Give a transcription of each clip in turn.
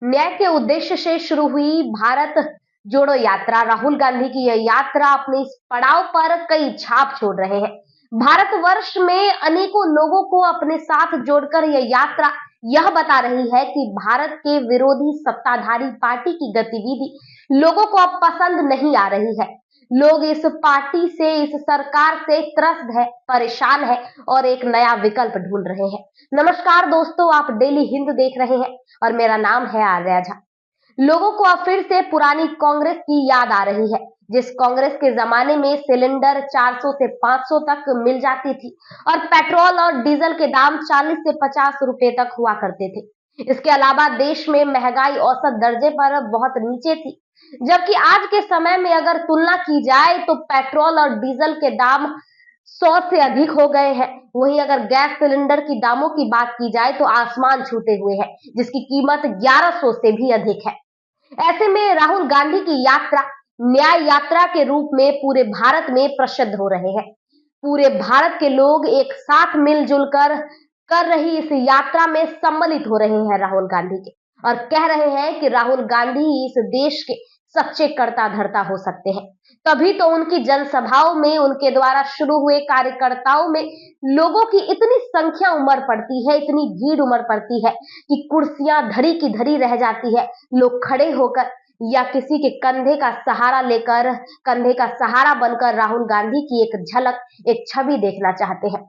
न्याय के उद्देश्य से शुरू हुई भारत जोड़ो यात्रा, राहुल गांधी की यह यात्रा अपने इस पड़ाव पर कई छाप छोड़ रहे हैं। भारतवर्ष में अनेकों लोगों को अपने साथ जोड़कर यह यात्रा यह बता रही है कि भारत के विरोधी सत्ताधारी पार्टी की गतिविधि लोगों को अब पसंद नहीं आ रही है। लोग इस पार्टी से, इस सरकार से त्रस्त है, परेशान है और एक नया विकल्प ढूंढ रहे हैं। नमस्कार दोस्तों, आप डेली हिंद देख रहे हैं और मेरा नाम है आर्या झा। लोगों को अब फिर से पुरानी कांग्रेस की याद आ रही है, जिस कांग्रेस के जमाने में सिलेंडर 400 से 500 तक मिल जाती थी और पेट्रोल और डीजल के दाम 40 से 50 रुपए तक हुआ करते थे। इसके अलावा देश में महंगाई औसत दर्जे पर बहुत नीचे थी, जबकि आज के समय में अगर तुलना की जाए तो पेट्रोल और डीजल के दाम 100 से अधिक हो गए हैं। वहीं अगर गैस सिलेंडर की दामों की बात की जाए तो आसमान छूते हुए है, जिसकी कीमत 1100 से भी अधिक है। ऐसे में राहुल गांधी की यात्रा न्याय यात्रा के रूप में पूरे भारत में प्रसिद्ध हो रहे हैं। पूरे भारत के लोग एक साथ मिलजुल कर रही इस यात्रा में सम्मिलित हो रहे हैं राहुल गांधी के, और कह रहे हैं कि राहुल गांधी ही इस देश के सच्चे कर्ता धर्ता हो सकते हैं। तभी तो उनकी जनसभाओं में, उनके द्वारा शुरू हुए कार्यकर्ताओं में लोगों की इतनी संख्या उमड़ पड़ती है, इतनी भीड़ उमड़ पड़ती है कि कुर्सियां धरी की धरी रह जाती है। लोग खड़े होकर या किसी के कंधे का सहारा लेकर, कंधे का सहारा बनकर राहुल गांधी की एक झलक, एक छवि देखना चाहते हैं।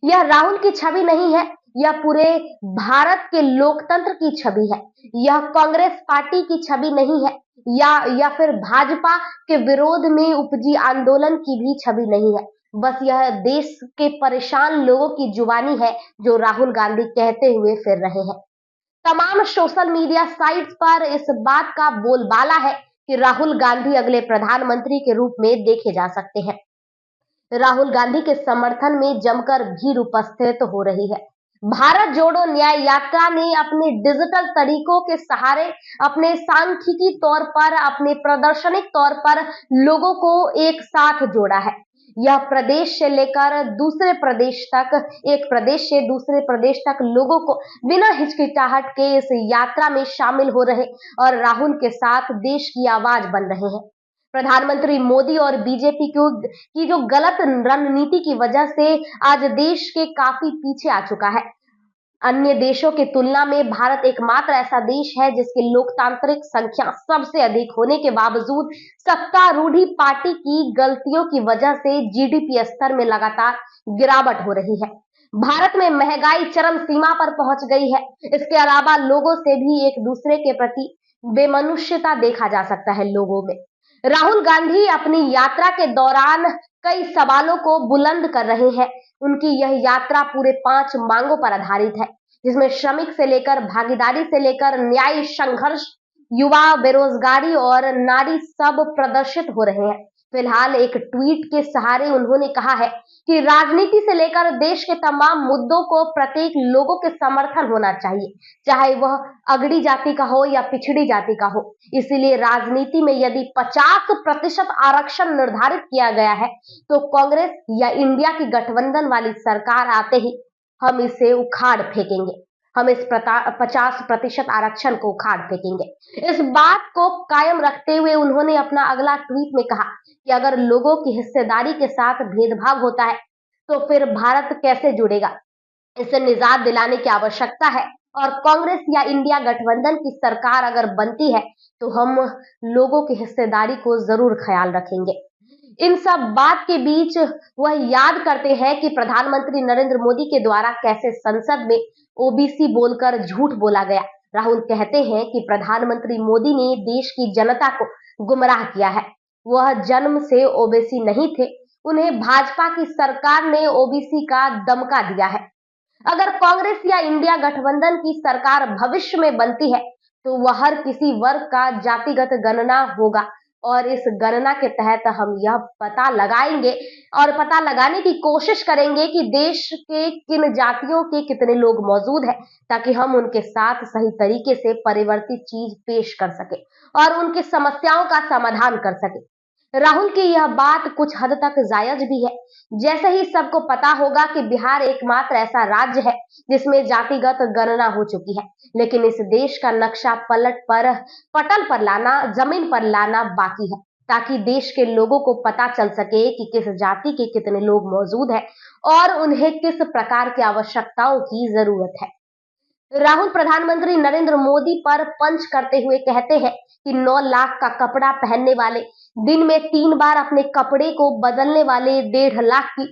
यह राहुल की छवि नहीं है, यह पूरे भारत के लोकतंत्र की छवि है। यह कांग्रेस पार्टी की छवि नहीं है, या फिर भाजपा के विरोध में उपजी आंदोलन की भी छवि नहीं है। बस यह देश के परेशान लोगों की जुबानी है जो राहुल गांधी कहते हुए फिर रहे हैं। तमाम सोशल मीडिया साइट्स पर इस बात का बोलबाला है कि राहुल गांधी अगले प्रधानमंत्री के रूप में देखे जा सकते हैं। राहुल गांधी के समर्थन में जमकर भीड़ उपस्थित हो रही है। भारत जोड़ो न्याय यात्रा ने अपने डिजिटल तरीकों के सहारे, अपने सांख्यिकी तौर पर, अपने प्रदर्शनिक तौर पर लोगों को एक साथ जोड़ा है। यह प्रदेश से लेकर दूसरे प्रदेश तक, एक प्रदेश से दूसरे प्रदेश तक लोगों को बिना हिचकिचाहट के इस यात्रा में शामिल हो रहे और राहुल के साथ देश की आवाज बन रहे हैं। प्रधानमंत्री मोदी और बीजेपी की जो गलत रणनीति की वजह से आज देश के काफी पीछे आ चुका है। अन्य देशों की तुलना में भारत एकमात्र ऐसा देश है जिसकी लोकतांत्रिक संख्या सबसे अधिक होने के बावजूद सत्तारूढ़ी पार्टी की गलतियों की वजह से जीडीपी स्तर में लगातार गिरावट हो रही है। भारत में महंगाई चरम सीमा पर पहुंच गई है। इसके अलावा लोगों से भी एक दूसरे के प्रति बेमनुष्यता देखा जा सकता है लोगों में। राहुल गांधी अपनी यात्रा के दौरान कई सवालों को बुलंद कर रहे हैं। उनकी यह यात्रा पूरे 5 मांगों पर आधारित है, जिसमें श्रमिक से लेकर, भागीदारी से लेकर, न्याय, संघर्ष, युवा, बेरोजगारी और नारी सब प्रदर्शित हो रहे हैं। फिलहाल एक ट्वीट के सहारे उन्होंने कहा है कि राजनीति से लेकर देश के तमाम मुद्दों को प्रत्येक लोगों के समर्थन होना चाहिए, चाहे वह अगड़ी जाति का हो या पिछड़ी जाति का हो। इसीलिए राजनीति में यदि 50% आरक्षण निर्धारित किया गया है तो कांग्रेस या इंडिया की गठबंधन वाली सरकार आते ही हम इसे उखाड़ फेंकेंगे। हम इस 50% आरक्षण को उखाड़ फेंकेंगे। इस बात को कायम रखते हुए उन्होंने अपना अगला ट्वीट में कहा कि अगर लोगों की हिस्सेदारी के साथ भेदभाव होता है तो फिर भारत कैसे जुड़ेगा। इसे निजात दिलाने की आवश्यकता है और कांग्रेस या इंडिया गठबंधन की सरकार अगर बनती है तो हम लोगों की हिस्सेदारी को जरूर ख्याल रखेंगे। इन सब बात के बीच वह याद करते हैं कि प्रधानमंत्री नरेंद्र मोदी के द्वारा कैसे संसद में ओबीसी बोलकर झूठ बोला गया। राहुल कहते हैं कि प्रधानमंत्री मोदी ने देश की जनता को गुमराह किया है। वह जन्म से ओबीसी नहीं थे, उन्हें भाजपा की सरकार ने ओबीसी का दमका दिया है। अगर कांग्रेस या इंडिया गठबंधन की सरकार भविष्य में बनती है तो वह हर किसी वर्ग का जातिगत गणना होगा और इस गणना के तहत हम यह पता लगाएंगे और पता लगाने की कोशिश करेंगे कि देश के किन जातियों के कितने लोग मौजूद हैं, ताकि हम उनके साथ सही तरीके से परिवर्तित चीज पेश कर सके और उनकी समस्याओं का समाधान कर सके। राहुल की यह बात कुछ हद तक जायज भी है। जैसे ही सबको पता होगा कि बिहार एकमात्र ऐसा राज्य है जिसमें जातिगत गणना हो चुकी है, लेकिन इस देश का नक्शा पटल पर लाना, जमीन पर लाना बाकी है, ताकि देश के लोगों को पता चल सके कि किस जाति के कितने लोग मौजूद हैं और उन्हें किस प्रकार की आवश्यकताओं की जरूरत है। राहुल प्रधानमंत्री नरेंद्र मोदी पर पंच करते हुए कहते हैं कि 9 लाख का कपड़ा पहनने वाले, दिन में 3 बार अपने कपड़े को बदलने वाले, 1.5 लाख की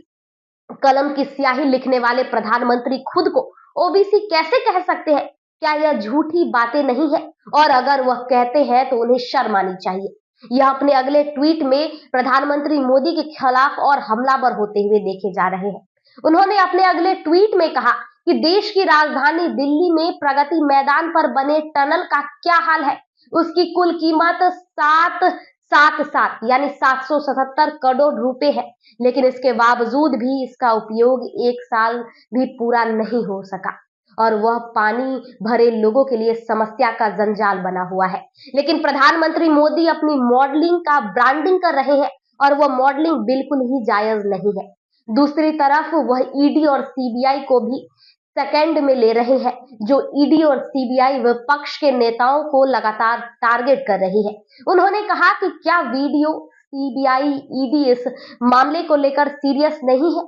कलम की स्याही लिखने वाले प्रधानमंत्री खुद को ओबीसी कैसे कह सकते हैं? क्या यह झूठी बातें नहीं है? और अगर वह कहते हैं तो उन्हें शर्म आनी चाहिए। यह अपने अगले ट्वीट में प्रधानमंत्री मोदी के खिलाफ और हमलावर होते हुए देखे जा रहे हैं। उन्होंने अपने अगले ट्वीट में कहा कि देश की राजधानी दिल्ली में प्रगति मैदान पर बने टनल का क्या हाल है। उसकी कुल कीमत 777 यानी 777 करोड़ रुपए है, लेकिन इसके बावजूद भी इसका उपयोग 1 साल भी पूरा नहीं हो सका और वह पानी भरे लोगों के लिए समस्या का जंजाल बना हुआ है। लेकिन प्रधानमंत्री मोदी अपनी मॉडलिंग का ब्रांडिंग कर रहे हैं और वह मॉडलिंग बिल्कुल ही जायज नहीं है। दूसरी तरफ वह ईडी और सीबीआई को भी सेकंड में ले रहे हैं। जो ईडी और सीबीआई विपक्ष के नेताओं को लगातार टारगेट कर रही है। उन्होंने कहा कि क्या वीडियो सीबीआई, ईडी इस मामले को लेकर सीरियस नहीं है?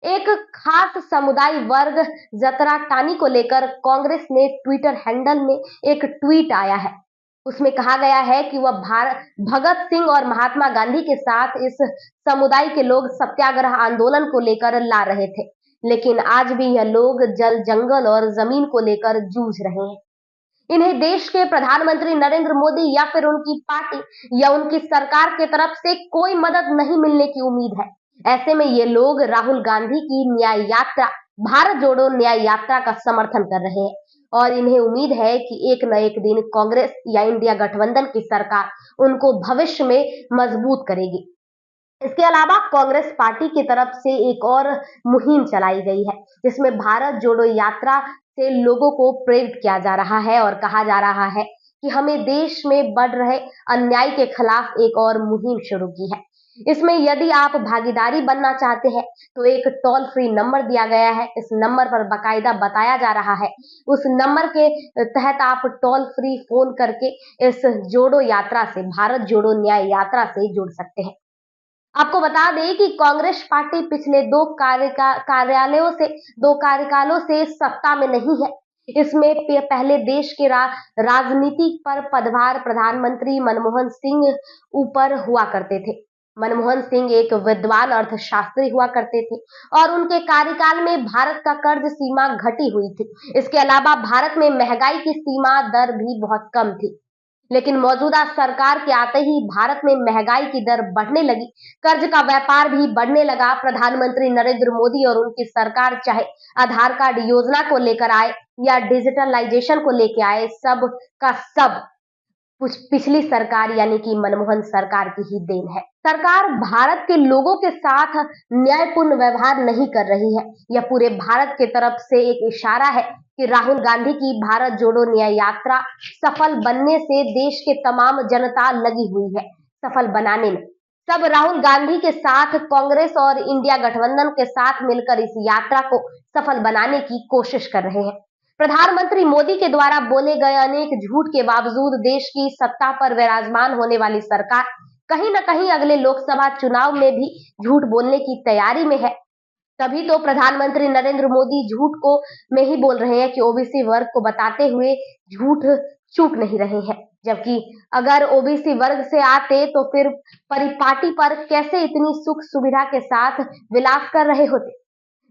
एक खास समुदाय वर्ग जतरा टानी को लेकर कांग्रेस ने ट्विटर हैंडल में एक ट्वीट आया है। उसमें कहा गया है कि वह भगत सिंह और महात्मा गांधी के साथ इस समुदाय के लोग सत्याग्रह आंदोलन को लेकर ला रहे थे, लेकिन आज भी यह लोग जल, जंगल और जमीन को लेकर जूझ रहे हैं। इन्हें देश के प्रधानमंत्री नरेंद्र मोदी या फिर उनकी पार्टी या उनकी सरकार की तरफ से कोई मदद नहीं मिलने की उम्मीद है। ऐसे में ये लोग राहुल गांधी की न्याय यात्रा, भारत जोड़ो न्याय यात्रा का समर्थन कर रहे हैं और इन्हें उम्मीद है कि एक न एक दिन कांग्रेस या इंडिया गठबंधन की सरकार उनको भविष्य में मजबूत करेगी। इसके अलावा कांग्रेस पार्टी की तरफ से एक और मुहिम चलाई गई है, जिसमें भारत जोड़ो यात्रा से लोगों को प्रेरित किया जा रहा है और कहा जा रहा है कि हमें देश में बढ़ रहे अन्याय के खिलाफ एक और मुहिम शुरू की है। इसमें यदि आप भागीदारी बनना चाहते हैं तो एक टोल फ्री नंबर दिया गया है। इस नंबर पर बाकायदा बताया जा रहा है, उस नंबर के तहत आप टोल फ्री फोन करके इस जोड़ो यात्रा से, भारत जोड़ो न्याय यात्रा से जुड़ सकते हैं। आपको बता दें कि कांग्रेस पार्टी पिछले दो कार्यकालों से सत्ता में नहीं है। इसमें पहले देश के राजनीति पर पदभार प्रधानमंत्री मनमोहन सिंह ऊपर हुआ करते थे। मनमोहन सिंह एक विद्वान अर्थशास्त्री हुआ करते थे और उनके कार्यकाल में भारत का कर्ज सीमा घटी हुई थी। इसके अलावा भारत में महंगाई की सीमा दर भी बहुत कम थी। लेकिन मौजूदा सरकार के आते ही भारत में महंगाई की दर बढ़ने लगी, कर्ज का व्यापार भी बढ़ने लगा। प्रधानमंत्री नरेंद्र मोदी और उनकी सरकार चाहे आधार कार्ड योजना को लेकर आए या डिजिटलाइजेशन को लेकर आए, सब का सब कुछ पिछली सरकार यानी कि मनमोहन सरकार की ही देन है। सरकार भारत के लोगों के साथ न्यायपूर्ण व्यवहार नहीं कर रही है। यह पूरे भारत की तरफ से एक इशारा है कि राहुल गांधी की भारत जोड़ो न्याय यात्रा सफल बनने से देश के तमाम जनता लगी हुई है सफल बनाने में। सब राहुल गांधी के साथ कांग्रेस और इंडिया गठबंधन के साथ मिलकर इस यात्रा को सफल बनाने की कोशिश कर रहे हैं। प्रधानमंत्री मोदी के द्वारा बोले गए अनेक झूठ के बावजूद देश की सत्ता पर विराजमान होने वाली सरकार कहीं न कहीं अगले लोकसभा चुनाव में भी झूठ बोलने की तैयारी में है। तभी तो प्रधानमंत्री नरेंद्र मोदी झूठ को में ही बोल रहे हैं कि ओबीसी वर्ग को बताते हुए झूठ चूक नहीं रहे हैं, जबकि अगर ओबीसी वर्ग से आते तो फिर परिपाटी पर कैसे इतनी सुख सुविधा के साथ विलास कर रहे होते।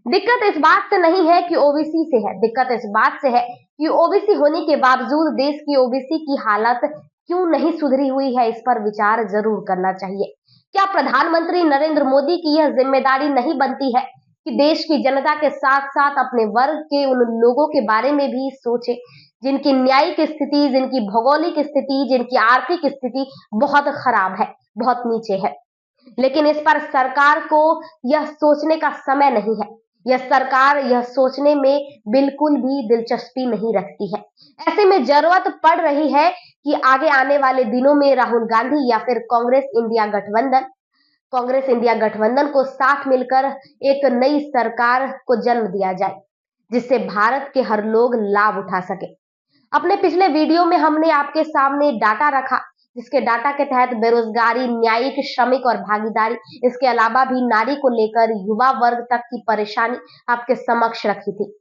दिक्कत इस बात से नहीं है कि ओबीसी से है, दिक्कत इस बात से है कि ओबीसी होने के बावजूद देश की ओबीसी की हालत क्यों नहीं सुधरी हुई है। इस पर विचार जरूर करना चाहिए। क्या प्रधानमंत्री नरेंद्र मोदी की यह जिम्मेदारी नहीं बनती है कि देश की जनता के साथ साथ अपने वर्ग के उन लोगों के बारे में भी सोचे जिनकी न्यायिक स्थिति, जिनकी भौगोलिक स्थिति, जिनकी आर्थिक स्थिति बहुत खराब है, बहुत नीचे है। लेकिन इस पर सरकार को यह सोचने का समय नहीं है। यह सरकार यह सोचने में बिल्कुल भी दिलचस्पी नहीं रखती है। ऐसे में जरूरत पड़ रही है कि आगे आने वाले दिनों में राहुल गांधी या फिर कांग्रेस इंडिया गठबंधन को साथ मिलकर एक नई सरकार को जन्म दिया जाए, जिससे भारत के हर लोग लाभ उठा सके। अपने पिछले वीडियो में हमने आपके सामने डाटा रखा, जिसके डाटा के तहत बेरोजगारी, न्यायिक, श्रमिक और भागीदारी, इसके अलावा भी नारी को लेकर युवा वर्ग तक की परेशानी आपके समक्ष रखी थी।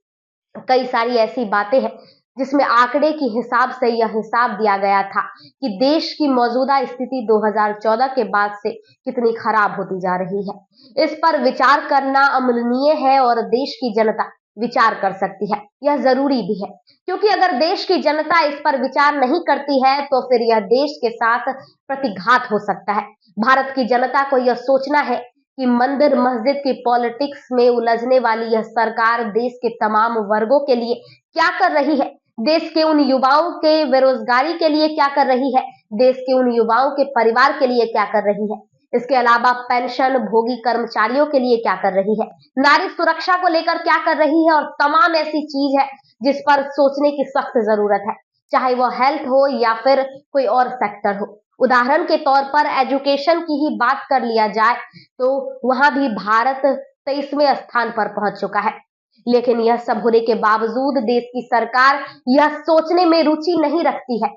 कई सारी ऐसी बातें हैं जिसमें आंकड़े के हिसाब से यह हिसाब दिया गया था कि देश की मौजूदा स्थिति 2014 के बाद से कितनी खराब होती जा रही है। इस पर विचार करना अमूल्य है और देश की जनता विचार कर सकती है। यह जरूरी भी है, क्योंकि अगर देश की जनता इस पर विचार नहीं करती है तो फिर यह देश के साथ प्रतिघात हो सकता है। भारत की जनता को यह सोचना है कि मंदिर मस्जिद की पॉलिटिक्स में उलझने वाली यह सरकार देश के तमाम वर्गों के लिए क्या कर रही है, देश के उन युवाओं के बेरोजगारी के लिए क्या कर रही है, देश के उन युवाओं के परिवार के लिए क्या कर रही है, इसके अलावा पेंशन भोगी कर्मचारियों के लिए क्या कर रही है, नारी सुरक्षा को लेकर क्या कर रही है, और तमाम ऐसी चीज है जिस पर सोचने की सख्त जरूरत है, चाहे वो हेल्थ हो या फिर कोई और सेक्टर हो। उदाहरण के तौर पर एजुकेशन की ही बात कर लिया जाए तो वहां भी भारत 23वें स्थान पर पहुंच चुका है। लेकिन यह सब होने के बावजूद देश की सरकार यह सोचने में रुचि नहीं रखती है।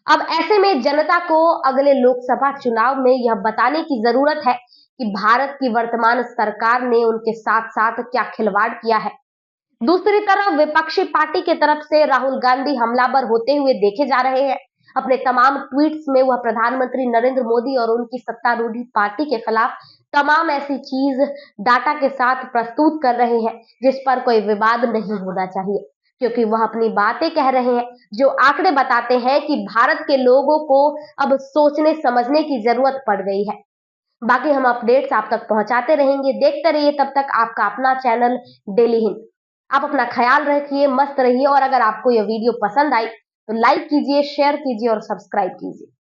अब ऐसे में जनता को अगले लोकसभा चुनाव में यह बताने की जरूरत है कि भारत की वर्तमान सरकार ने उनके साथ साथ क्या खिलवाड़ किया है। दूसरी तरफ विपक्षी पार्टी की तरफ से राहुल गांधी हमलावर होते हुए देखे जा रहे हैं। अपने तमाम ट्वीट्स में वह प्रधानमंत्री नरेंद्र मोदी और उनकी सत्तारूढ़ पार्टी के खिलाफ तमाम ऐसी चीज डाटा के साथ प्रस्तुत कर रहे हैं जिस पर कोई विवाद नहीं होना चाहिए, क्योंकि वह अपनी बातें कह रहे हैं जो आंकड़े बताते हैं कि भारत के लोगों को अब सोचने समझने की जरूरत पड़ गई है। बाकी हम अपडेट्स आप तक पहुंचाते रहेंगे। देखते रहिए तब तक आपका अपना चैनल डेली हिंद। आप अपना ख्याल रखिए, मस्त रहिए, और अगर आपको यह वीडियो पसंद आई तो लाइक कीजिए, शेयर कीजिए और सब्सक्राइब कीजिए।